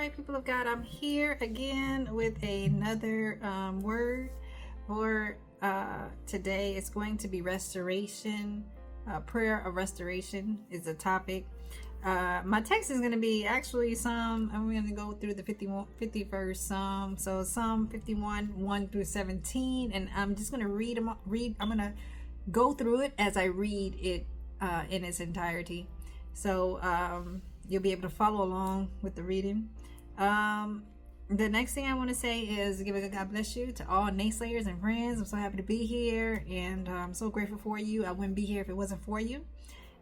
right, people of God, I'm here again with another word for today. It's going to be restoration. Prayer of restoration is the topic. My text is going to be actually I'm going to go through the 51st Psalm. So Psalm 51, 1 through 17. And I'm just going to read them. I'm going to go through it as I read it in its entirety. So you'll be able to follow along with the reading. The next thing I want to say is give a God bless you to all naysayers and friends. I'm so happy to be here, and I'm so grateful for you. I wouldn't be here if it wasn't for you.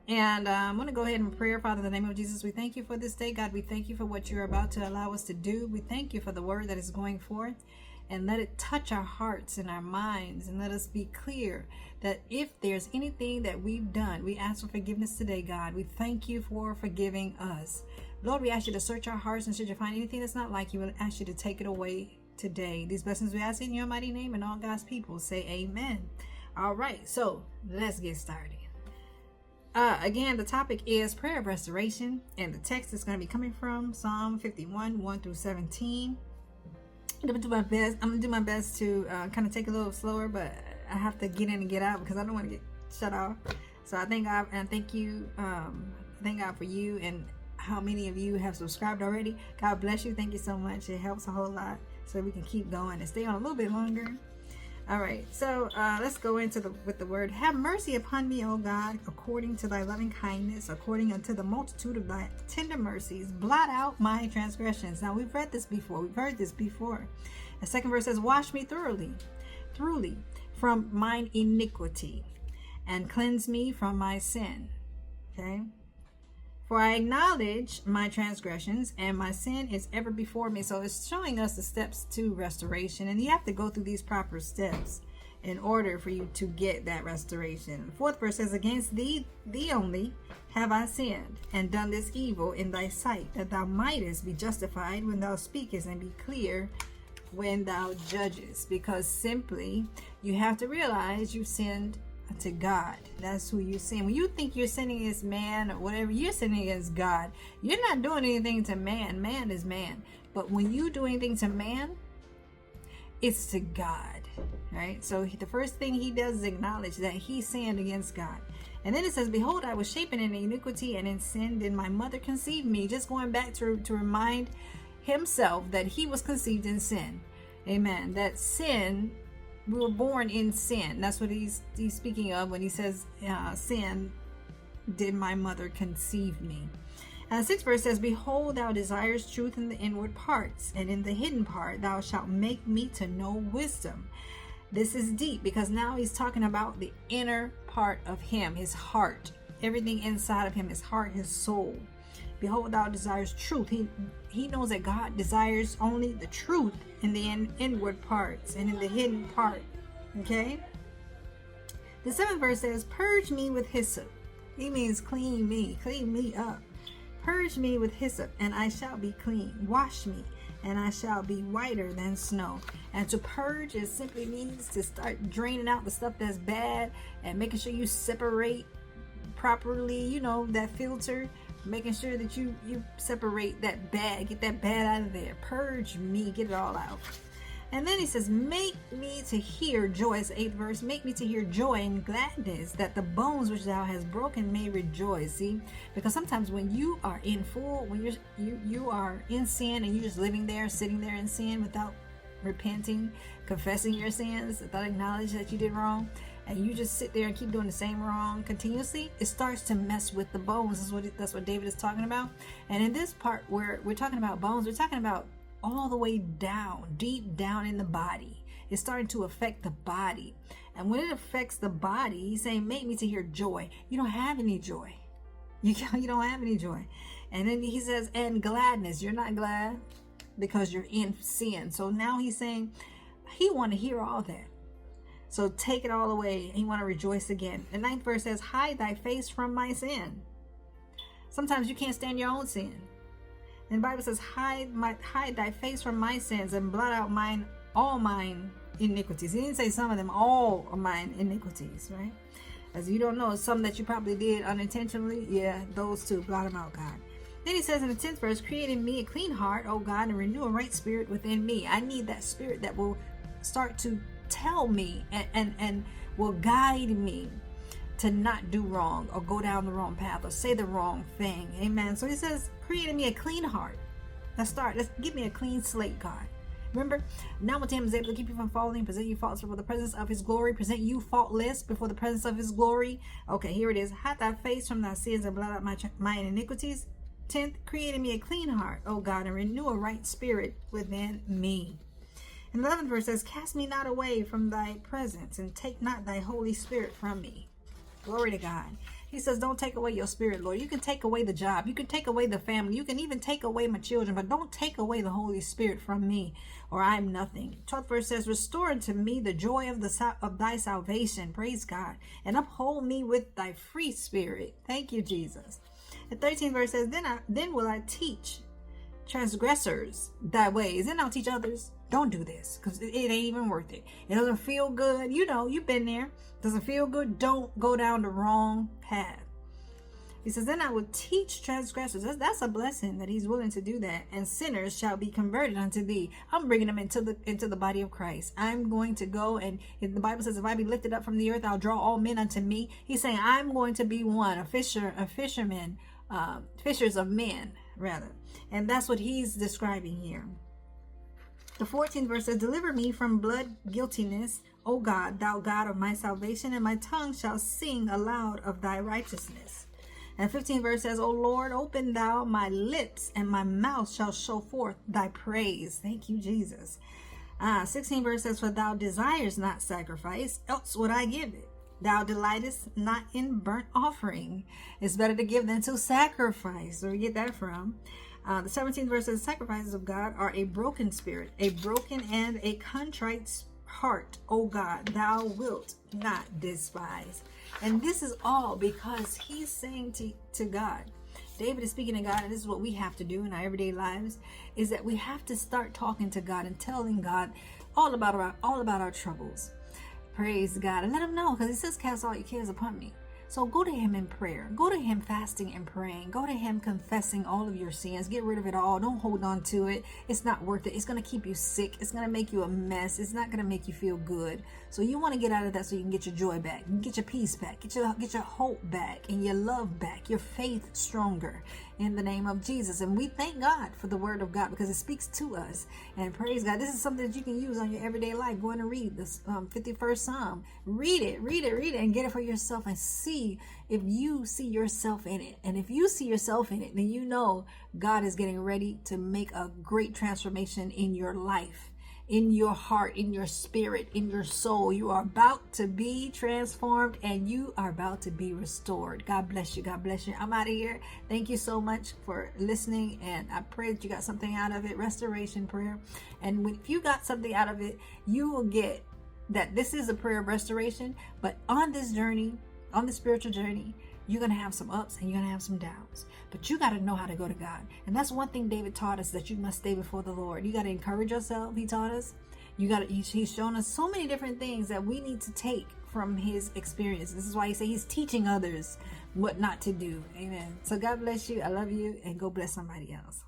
And I'm going to go ahead and pray. Father, in the name of Jesus, we thank you for this day. God, we thank you for what you're about to allow us to do. We thank you for the word that is going forth, and let it touch our hearts and our minds, and let us be clear that if there's anything that we've done, we ask for forgiveness today, God. We thank you for forgiving us. Lord, we ask you to search our hearts, and should you find anything that's not like you, we'll ask you to take it away today. These blessings we ask in your mighty name, and all God's people say amen. All right, so let's get started. Again, the topic is prayer of restoration, and the text is going to be coming from Psalm 51, 1 through 17. I'm going to do my best to kind of take it a little slower, but I have to get in and get out because I don't want to get shut off. So I thank God, and thank God for you and how many of you have subscribed already. God bless you. Thank you so much. It helps a whole lot so we can keep going and stay on a little bit longer. All right, so let's go into with the word. Have mercy upon me, O God, according to thy loving kindness, according unto the multitude of thy tender mercies. Blot out my transgressions. Now, we've read this before. We've heard this before. The second verse says, wash me thoroughly from mine iniquity, and cleanse me from my sin. Okay? For I acknowledge my transgressions, and my sin is ever before me. So it's showing us the steps to restoration. And you have to go through these proper steps in order for you to get that restoration. The fourth verse says, against thee only have I sinned, and done this evil in thy sight, that thou mightest be justified when thou speakest, and be clear when thou judgest. Because simply, you have to realize you sinned to God. That's who you sin. When you think you're sinning against man or whatever, you're sinning against God. You're not doing anything to man. Man is man. But when you do anything to man, it's to God, right? So the first thing he does is acknowledge that he sinned against God. And then it says, behold, I was shapen in iniquity, and in sin did my mother conceive me. Just going back to remind himself that he was conceived in sin. Amen. That sin, we were born in sin. That's what he's speaking of when he says, sin did my mother conceive me. And the sixth verse says, behold, thou desires truth in the inward parts, and in the hidden part thou shalt make me to know wisdom. This is deep, because now he's talking about the inner part of him, his heart, everything inside of him, his heart, his soul. Behold, thou desires truth. He knows that God desires only the truth in the inward parts and in the hidden part. Okay? The seventh verse says, purge me with hyssop. He means clean me up. Purge me with hyssop, and I shall be clean. Wash me, and I shall be whiter than snow. And to purge, it simply means to start draining out the stuff that's bad and making sure you separate properly, that filter. Making sure that you separate that bad, get that bad out of there. Purge me, get it all out. And then he says, make me to hear joy. It's the 8th verse. Make me to hear joy and gladness, that the bones which thou hast broken may rejoice. See, because sometimes when you are in when you are in sin, and you're just living there, sitting there in sin without repenting, confessing your sins, without acknowledging that you did wrong, and you just sit there and keep doing the same wrong continuously, it starts to mess with the bones. That's what David is talking about. And in this part where we're talking about bones, we're talking about all the way down, deep down in the body. It's starting to affect the body. And when it affects the body, he's saying, make me to hear joy. You don't have any joy. You don't have any joy. And then he says, and gladness. You're not glad because you're in sin. So now he's saying he want to hear all that. So take it all away. He want to rejoice again. The 9th verse says, hide thy face from my sin. Sometimes you can't stand your own sin. And the Bible says, hide thy face from my sins, and blot out all mine iniquities. He didn't say some of them, all of mine iniquities, right? As you don't know, some that you probably did unintentionally. Yeah, those two, blot them out, God. Then he says in the 10th verse, create in me a clean heart, O God, and renew a right spirit within me. I need that spirit that will start to tell me and will guide me to not do wrong or go down the wrong path or say the wrong thing. Amen. So he says, create in me a clean heart. Let's give me a clean slate, God. Remember, now unto him is able to keep you from falling, present you faultless before the presence of his glory, present you faultless before the presence of his glory. Okay, here it is. Hide thy face from thy sins and blot out my iniquities. 10th, create in me a clean heart, O God, and renew a right spirit within me. And the 11th verse says, cast me not away from thy presence, and take not thy Holy Spirit from me. Glory to God. He says, don't take away your spirit, Lord. You can take away the job. You can take away the family. You can even take away my children, but don't take away the Holy Spirit from me, or I'm nothing. 12th verse says, restore unto me the joy of thy salvation. Praise God. And uphold me with thy free spirit. Thank you, Jesus. The 13th verse says, then will I teach transgressors thy ways. Then I'll teach others, don't do this, because it ain't even worth it. It doesn't feel good. You know, you've been there. Doesn't feel good. Don't go down the wrong path. He says, then I will teach transgressors. That's a blessing that he's willing to do that. And sinners shall be converted unto thee. I'm bringing them into the body of Christ. I'm going to go, and the Bible says, if I be lifted up from the earth, I'll draw all men unto me. He's saying, I'm going to be one, fisherman, fishers of men, rather. And that's what he's describing here. The 14th verse says, deliver me from blood guiltiness, O God, thou God of my salvation, and my tongue shall sing aloud of thy righteousness. And 15th verse says, O Lord, open thou my lips, and my mouth shall show forth thy praise. Thank you, Jesus. 16th verse says, for thou desires not sacrifice, else would I give it. Thou delightest not in burnt offering. It's better to give than to sacrifice. Where we get that from? The 17th verse says, sacrifices of God are a broken spirit, a broken and a contrite heart, O God, thou wilt not despise. And this is all because he's saying to God, David is speaking to God, and this is what we have to do in our everyday lives, is that we have to start talking to God and telling God all about our troubles. Praise God. And let him know, because he says, cast all your cares upon me. So go to him in prayer. Go to him fasting and praying. Go to him confessing all of your sins. Get rid of it all. Don't hold on to it. It's not worth it. It's going to keep you sick. It's going to make you a mess. It's not going to make you feel good. So you want to get out of that so you can get your joy back. You can get your peace back. Get your hope back and your love back. Your faith stronger in the name of Jesus. And we thank God for the word of God because it speaks to us. And praise God. This is something that you can use on your everyday life. Go in and read this 51st Psalm. Read it, and get it for yourself and see if you see yourself in it. And if you see yourself in it, then you know God is getting ready to make a great transformation in your life, in your heart, in your spirit, in your soul. You are about to be transformed and you are about to be restored. God bless you. God bless you. I'm out of here. Thank you so much for listening, and I pray that you got something out of it. Restoration prayer. And if you got something out of it, you will get that this is a prayer of restoration. But on this journey, on the spiritual journey, you're going to have some ups and you're going to have some downs. But you got to know how to go to God. And that's one thing David taught us, that you must stay before the Lord. You got to encourage yourself. He taught us. He's shown us so many different things that we need to take from his experience. This is why he says he's teaching others what not to do. Amen. So God bless you. I love you, and go bless somebody else.